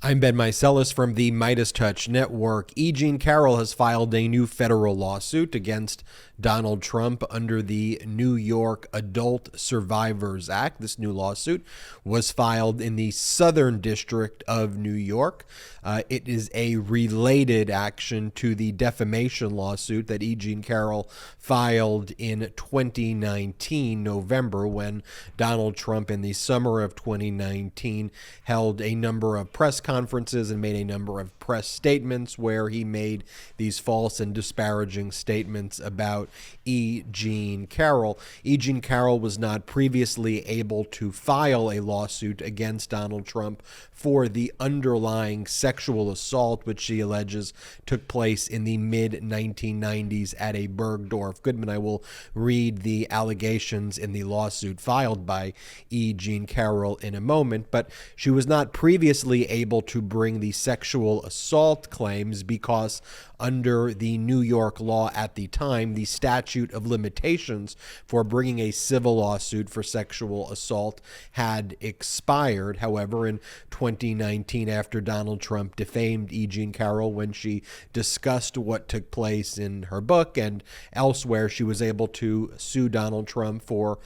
I'm Ben Meiselas from the MeidasTouch network. E. Jean Carroll has filed a new federal lawsuit against Donald Trump under the New York Adult Survivors Act. This new lawsuit was filed in the Southern District of New York. It is a related action to the defamation lawsuit that E. Jean Carroll filed in 2019, November, when Donald Trump in the summer of 2019 held a number of press conferences and made a number of press statements where he made these false and disparaging statements about E. Jean Carroll. E. Jean Carroll was not previously able to file a lawsuit against Donald Trump for the underlying sexual assault, which she alleges took place in the mid-1990s at a Bergdorf Goodman. I will read the allegations in the lawsuit filed by E. Jean Carroll in a moment, but she was not previously able to bring the sexual assault claims because under the New York law at the time, the statute of limitations for bringing a civil lawsuit for sexual assault had expired. However, in 2019, after Donald Trump defamed E. Jean Carroll when she discussed what took place in her book and elsewhere, she was able to sue Donald Trump for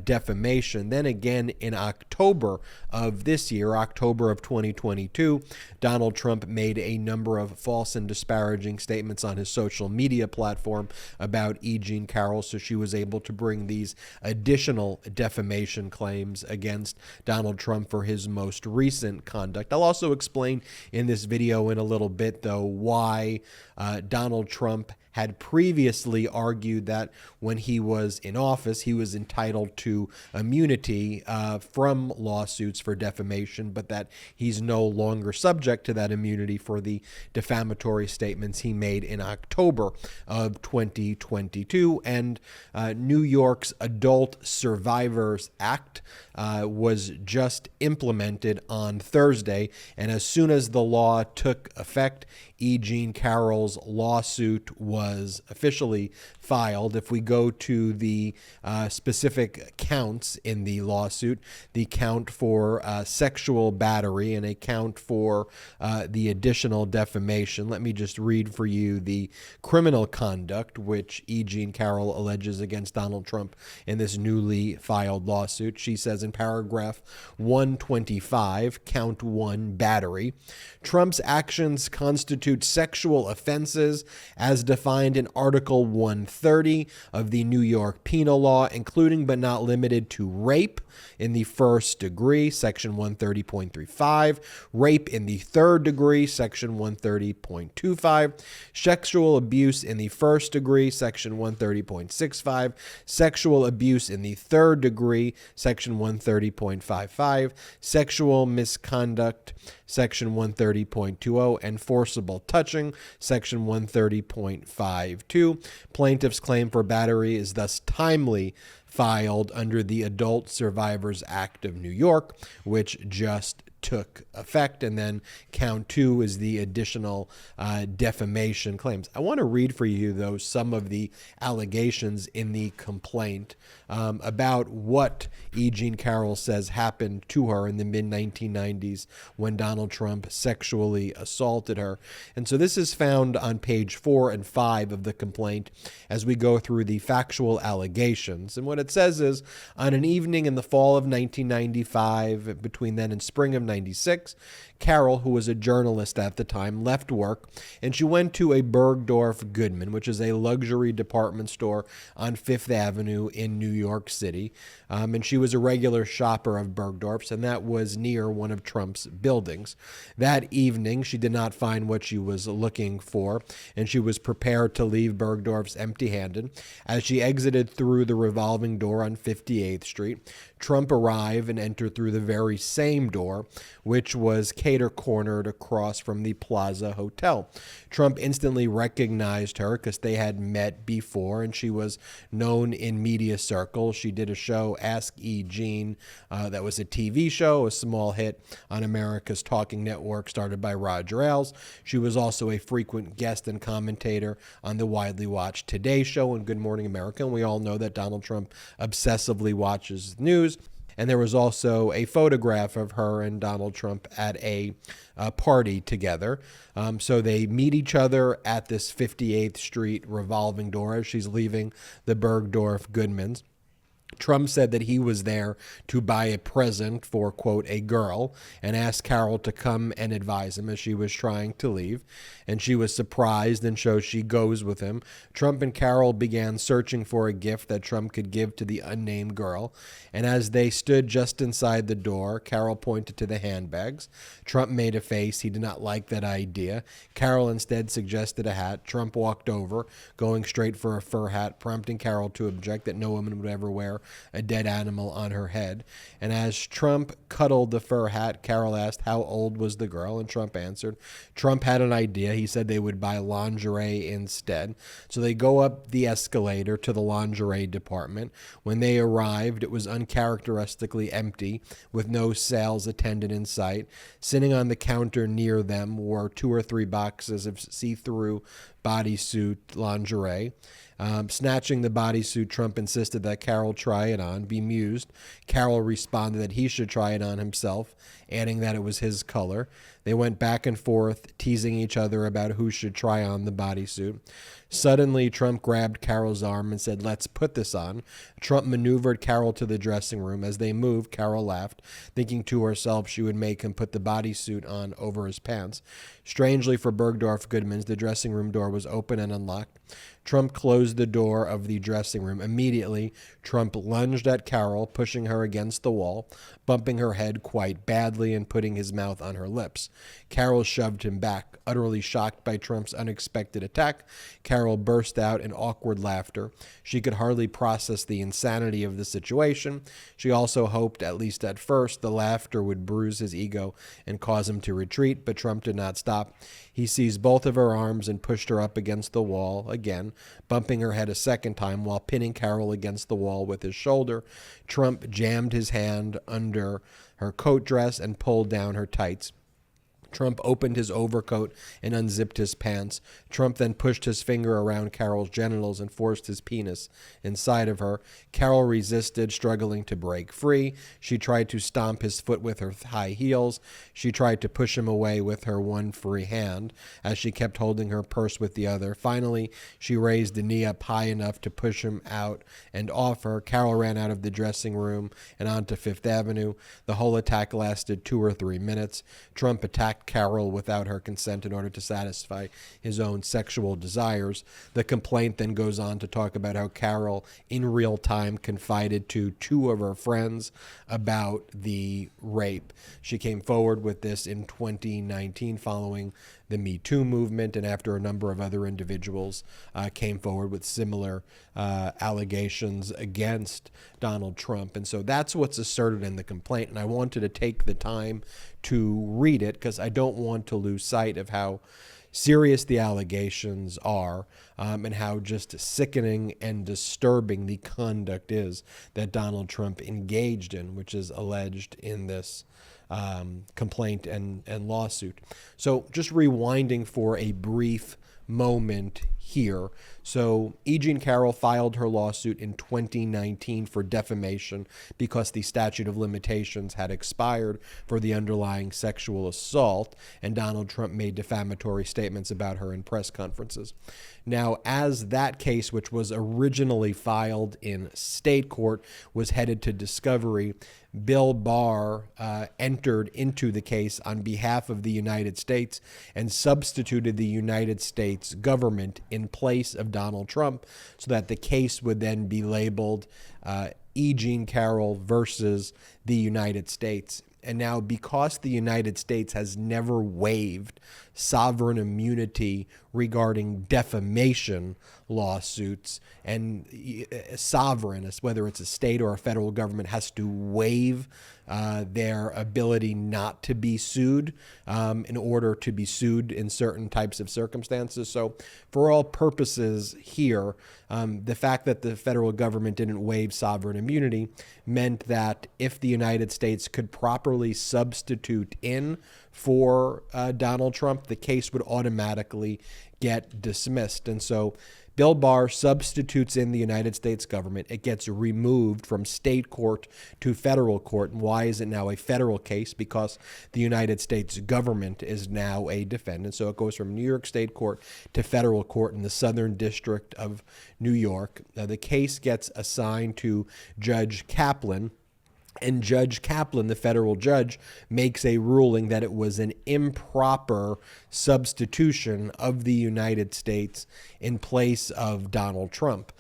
defamation. Then again, in October of this year, October of 2022, Donald Trump made a number of false and disparaging statements on his social media platform about E. Jean Carroll, so she was able to bring these additional defamation claims against Donald Trump for his most recent conduct. I'll also explain in this video in a little bit, though, why Donald Trump had previously argued that when he was in office, he was entitled to immunity from lawsuits for defamation, but that he's no longer subject to that immunity for the defamatory statements he made in October of 2022. And New York's Adult Survivors Act was just implemented on Thursday, and as soon as the law took effect, E. Jean Carroll's lawsuit was officially filed. If we go to the specific counts in the lawsuit, the count for sexual battery and a count for the additional defamation, let me just read for you the criminal conduct which E. Jean Carroll alleges against Donald Trump in this newly filed lawsuit. She says in paragraph 125, count 1, battery, Trump's actions constitute sexual offenses as defined in Article 130 of the New York Penal Law, including but not limited to rape in the first degree, Section 130.35, rape in the third degree, Section 130.25, sexual abuse in the first degree, Section 130.65, sexual abuse in the third degree, Section 130.55, sexual misconduct, Section 130.20, and forcible touching, Section 130.52. Plaintiff's claim for battery is thus timely filed under the Adult Survivors Act of New York, which just took effect. And then count 2 is the additional defamation claims. I want to read for you, though, some of the allegations in the complaint about what E. Jean Carroll says happened to her in the mid-1990s when Donald Trump sexually assaulted her. And so this is found on page 4 and 5 of the complaint as we go through the factual allegations. And what it says is, on an evening in the fall of 1995, between then and spring of 96, Carroll, who was a journalist at the time, left work and she went to a Bergdorf Goodman, which is a luxury department store on Fifth Avenue in New York City. And she was a regular shopper of Bergdorf's, and that was near one of Trump's buildings. That evening, she did not find what she was looking for, and she was prepared to leave Bergdorf's empty-handed. As she exited through the revolving door on 58th Street, Trump arrived and entered through the very same door, which was cater-cornered across from the Plaza Hotel. Trump instantly recognized her because they had met before, and she was known in media circles. She did a show, Ask E. Jean, that was a TV show, a small hit on America's Talking Network, started by Roger Ailes. She was also a frequent guest and commentator on the widely watched Today Show and Good Morning America, and we all know that Donald Trump obsessively watches news. And there was also a photograph of her and Donald Trump at a party together. So they meet each other at this 58th Street revolving door as she's leaving the Bergdorf Goodmans. Trump said that he was there to buy a present for, quote, a girl, and asked Carol to come and advise him as she was trying to leave. And she was surprised, and so she goes with him. Trump and Carol began searching for a gift that Trump could give to the unnamed girl. And as they stood just inside the door, Carol pointed to the handbags. Trump made a face. He did not like that idea. Carol instead suggested a hat. Trump walked over, going straight for a fur hat, prompting Carol to object that no woman would ever wear a dead animal on her head. And as Trump cuddled the fur hat, Carol asked how old was the girl, and Trump answered. Trump had an idea. He said they would buy lingerie instead. So they go up the escalator to the lingerie department. When they arrived, it was uncharacteristically empty, with no sales attendant in sight. Sitting on the counter near them were 2 or 3 boxes of see-through bodysuit lingerie. Snatching the bodysuit, Trump insisted that Carol try it on. Bemused, Carol responded that he should try it on himself, adding that it was his color. They went back and forth, teasing each other about who should try on the bodysuit. Suddenly, Trump grabbed Carol's arm and said, "Let's put this on." Trump maneuvered Carol to the dressing room. As they moved, Carol laughed, thinking to herself she would make him put the bodysuit on over his pants. Strangely for Bergdorf Goodmans, the dressing room door was open and unlocked. Trump closed the door of the dressing room. Immediately, Trump lunged at Carol, pushing her against the wall, bumping her head quite badly and putting his mouth on her lips. Carol shoved him back. Utterly shocked by Trump's unexpected attack, Carol burst out in awkward laughter. She could hardly process the insanity of the situation. She also hoped, at least at first, the laughter would bruise his ego and cause him to retreat, but Trump did not stop. He seized both of her arms and pushed her up against the wall again, bumping her head a second time while pinning Carol against the wall with his shoulder. Trump jammed his hand under her coat dress and pulled down her tights. Trump opened his overcoat and unzipped his pants. Trump then pushed his finger around Carol's genitals and forced his penis inside of her. Carol resisted, struggling to break free. She tried to stomp his foot with her high heels. She tried to push him away with her one free hand, as she kept holding her purse with the other. Finally, she raised the knee up high enough to push him out and off her. Carol ran out of the dressing room and onto Fifth Avenue. The whole attack lasted 2 or 3 minutes. Trump attacked Carol without her consent in order to satisfy his own sexual desires. The complaint then goes on to talk about how Carol, in real time, confided to 2 of her friends about the rape. She came forward with this in 2019 following the Me Too movement, and after a number of other individuals came forward with similar allegations against Donald Trump. And so that's what's asserted in the complaint, and I wanted to take the time to read it because I don't want to lose sight of how serious the allegations are, and how just sickening and disturbing the conduct is that Donald Trump engaged in, which is alleged in this complaint and lawsuit. So just rewinding for a brief moment here. So E. Jean Carroll filed her lawsuit in 2019 for defamation because the statute of limitations had expired for the underlying sexual assault, and Donald Trump made defamatory statements about her in press conferences. Now, as that case, which was originally filed in state court, was headed to discovery, Bill Barr entered into the case on behalf of the United States and substituted the United States government in place of Donald Trump so that the case would then be labeled E. Jean Carroll versus the United States. And now, because the United States has never waived sovereign immunity regarding defamation lawsuits, and sovereign, whether it's a state or a federal government, has to waive their ability not to be sued in order to be sued in certain types of circumstances. So for all purposes here, the fact that the federal government didn't waive sovereign immunity meant that if the United States could properly substitute in for Donald Trump, the case would automatically get dismissed. And so Bill Barr substitutes in the United States government. It gets removed from state court to federal court. And why is it now a federal case? Because the United States government is now a defendant. So it goes from New York State Court to federal court in the Southern District of New York. The case gets assigned to Judge Kaplan. And Judge Kaplan, the federal judge, makes a ruling that it was an improper substitution of the United States in place of Donald Trump.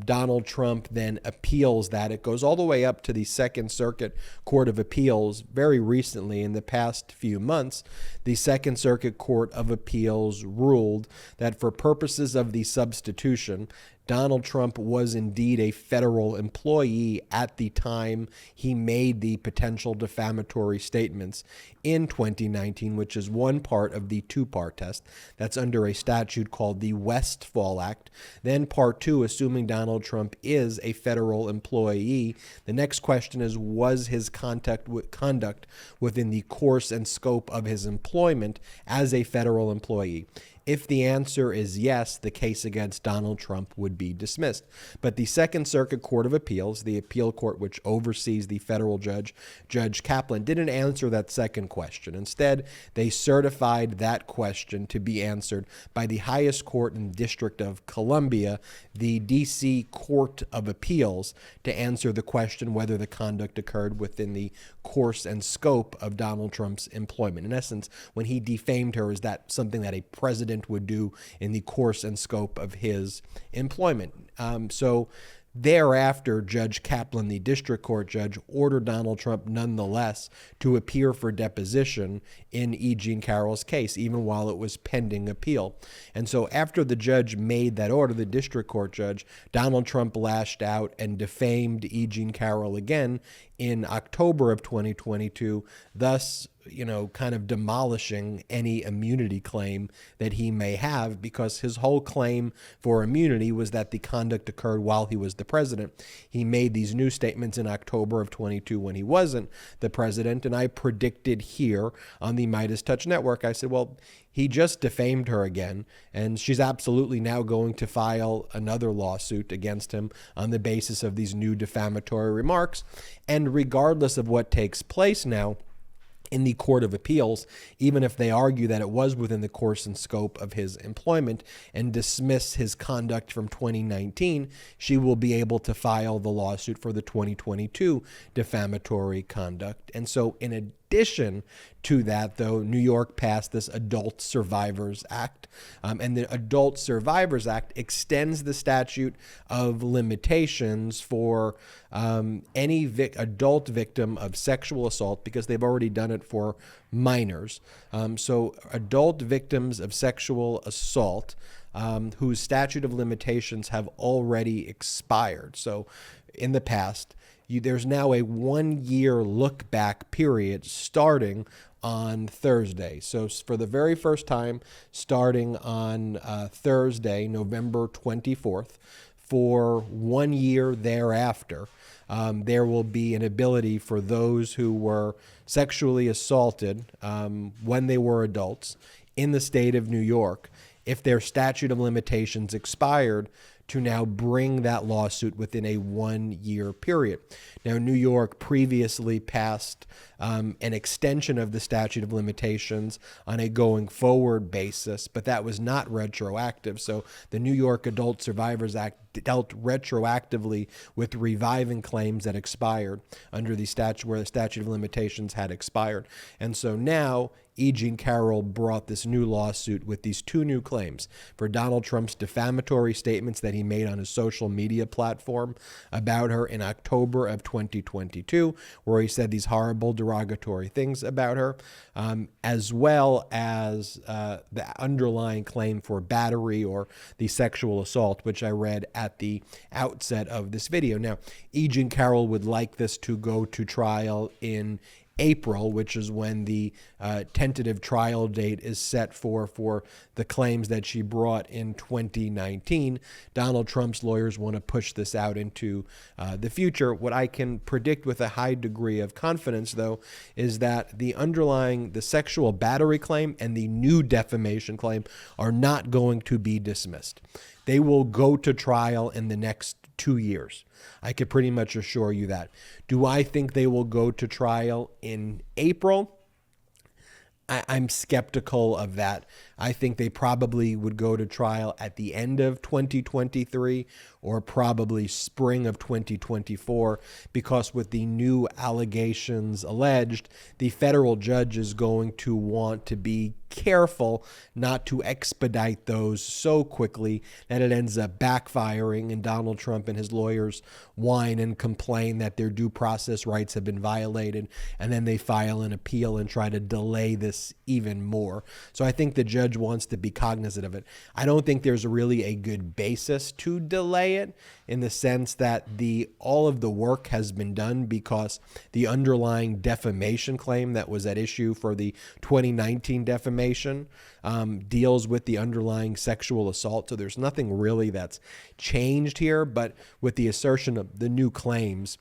Donald Trump then appeals that. It goes all the way up to the Second Circuit Court of Appeals very recently. In the past few months, the Second Circuit Court of Appeals ruled that for purposes of the substitution, Donald Trump was indeed a federal employee at the time he made the potential defamatory statements in 2019, which is one part of the two-part test. That's under a statute called the Westfall Act. Then part two, assuming Donald Trump is a federal employee, the next question is, was his conduct within the course and scope of his employment as a federal employee? If the answer is yes, the case against Donald Trump would be dismissed. But the Second Circuit Court of Appeals, the appeal court which oversees the federal judge, Judge Kaplan, didn't answer that second question. Instead, they certified that question to be answered by the highest court in the District of Columbia, the D.C. Court of Appeals, to answer the question whether the conduct occurred within the course and scope of Donald Trump's employment. In essence, when he defamed her, is that something that a president would do in the course and scope of his employment? So thereafter, Judge Kaplan, the district court judge, ordered Donald Trump nonetheless to appear for deposition in E. Jean Carroll's case, even while it was pending appeal. And so after the judge made that order, the district court judge, Donald Trump lashed out and defamed E. Jean Carroll again in October of 2022, thus kind of demolishing any immunity claim that he may have, because his whole claim for immunity was that the conduct occurred while he was the president. He made these new statements in October of 22 when he wasn't the president, and I predicted here on the MeidasTouch network, I said, well, he just defamed her again, and she's absolutely now going to file another lawsuit against him on the basis of these new defamatory remarks. And regardless of what takes place now in the Court of Appeals, even if they argue that it was within the course and scope of his employment and dismiss his conduct from 2019, she will be able to file the lawsuit for the 2022 defamatory conduct. And so in addition to that, though, New York passed this Adult Survivors Act, and the Adult Survivors Act extends the statute of limitations for any adult victim of sexual assault, because they've already done it for minors. So adult victims of sexual assault whose statute of limitations have already expired. So in the past, there's now a 1-year look back period starting on Thursday. So for the very first time, starting on Thursday, November 24th, for 1 year thereafter, there will be an ability for those who were sexually assaulted when they were adults in the state of New York, if their statute of limitations expired, to now bring that lawsuit within a 1-year period. Now, New York previously passed an extension of the statute of limitations on a going forward basis, but that was not retroactive. So the New York Adult Survivors Act dealt retroactively with reviving claims that expired under the statute where the statute of limitations had expired. And so now E. Jean Carroll brought this new lawsuit with these two new claims for Donald Trump's defamatory statements that he made on his social media platform about her in October of 2022, where he said these horrible derogatory things about her, as well as the underlying claim for battery or the sexual assault, which I read at the outset of this video. Now, E. Jean Carroll would like this to go to trial in April, which is when the tentative trial date is set for the claims that she brought in 2019. Donald Trump's lawyers want to push this out into the future. What I can predict with a high degree of confidence, though, is that the sexual battery claim and the new defamation claim are not going to be dismissed. They will go to trial in the next 2 years. I could pretty much assure you that. Do I think they will go to trial in April? I'm skeptical of that. I think they probably would go to trial at the end of 2023 or probably spring of 2024, because with the new allegations alleged, the federal judge is going to want to be careful not to expedite those so quickly that it ends up backfiring, and Donald Trump and his lawyers whine and complain that their due process rights have been violated, and then they file an appeal and try to delay this even more. So I think the judge wants to be cognizant of it. I don't think there's really a good basis to delay it, in the sense that all of the work has been done, because the underlying defamation claim that was at issue for the 2019 defamation deals with the underlying sexual assault. So there's nothing really that's changed here, but with the assertion of the new claims,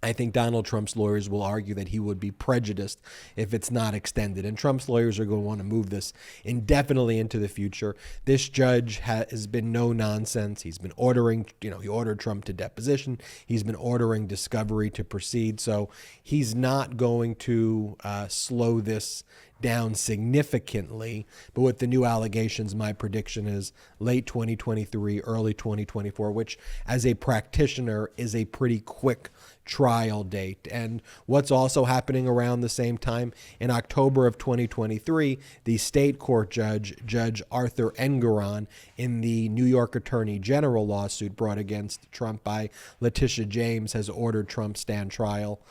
I think Donald Trump's lawyers will argue that he would be prejudiced if it's not extended. And Trump's lawyers are going to want to move this indefinitely into the future. This judge has been no nonsense. He's been ordering, he ordered Trump to deposition. He's been ordering discovery to proceed. So he's not going to slow this down significantly. But with the new allegations, my prediction is late 2023, early 2024, which as a practitioner is a pretty quick trial date. And what's also happening around the same time, in October of 2023, the state court Judge Arthur Engoron, in the New York Attorney General lawsuit brought against Trump by Letitia James, has ordered Trump stand trial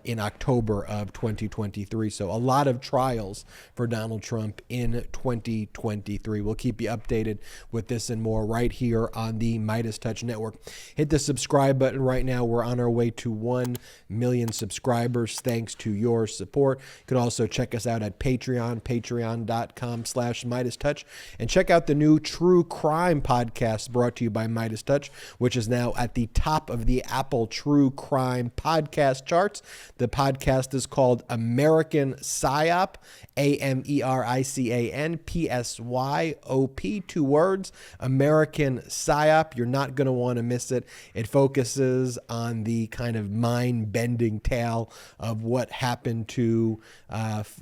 in October of 2023. So a lot of trials for Donald Trump in 2023. We'll keep you updated with this and more right here on the MeidasTouch Network. Hit the subscribe button right now. We're on our way to 1 million subscribers thanks to your support. You can also check us out at Patreon, patreon.com/MeidasTouch, and check out the new True Crime podcast brought to you by MeidasTouch, which is now at the top of the Apple True Crime podcast chart. The podcast is called American Psyop, AMERICAN PSYOP, 2 words, American Psyop. You're not going to want to miss it. It focuses on the kind of mind-bending tale of what happened to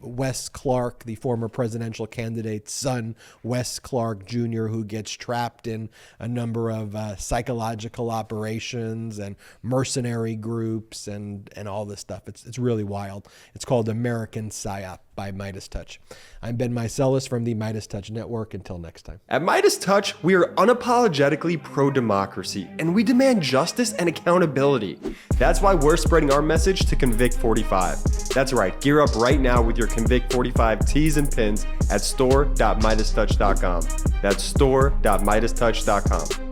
Wes Clark, the former presidential candidate's son, Wes Clark Jr., who gets trapped in a number of psychological operations and mercenary groups and all this stuff. It's really wild. It's called American Psyop by MeidasTouch. I'm Ben Meiselas from the MeidasTouch Network. Until next time. At MeidasTouch, we are unapologetically pro-democracy, and we demand justice and accountability. That's why we're spreading our message to Convict 45. That's right, gear up right now with your Convict 45 tees and pins at store.meidastouch.com. That's store.meidastouch.com.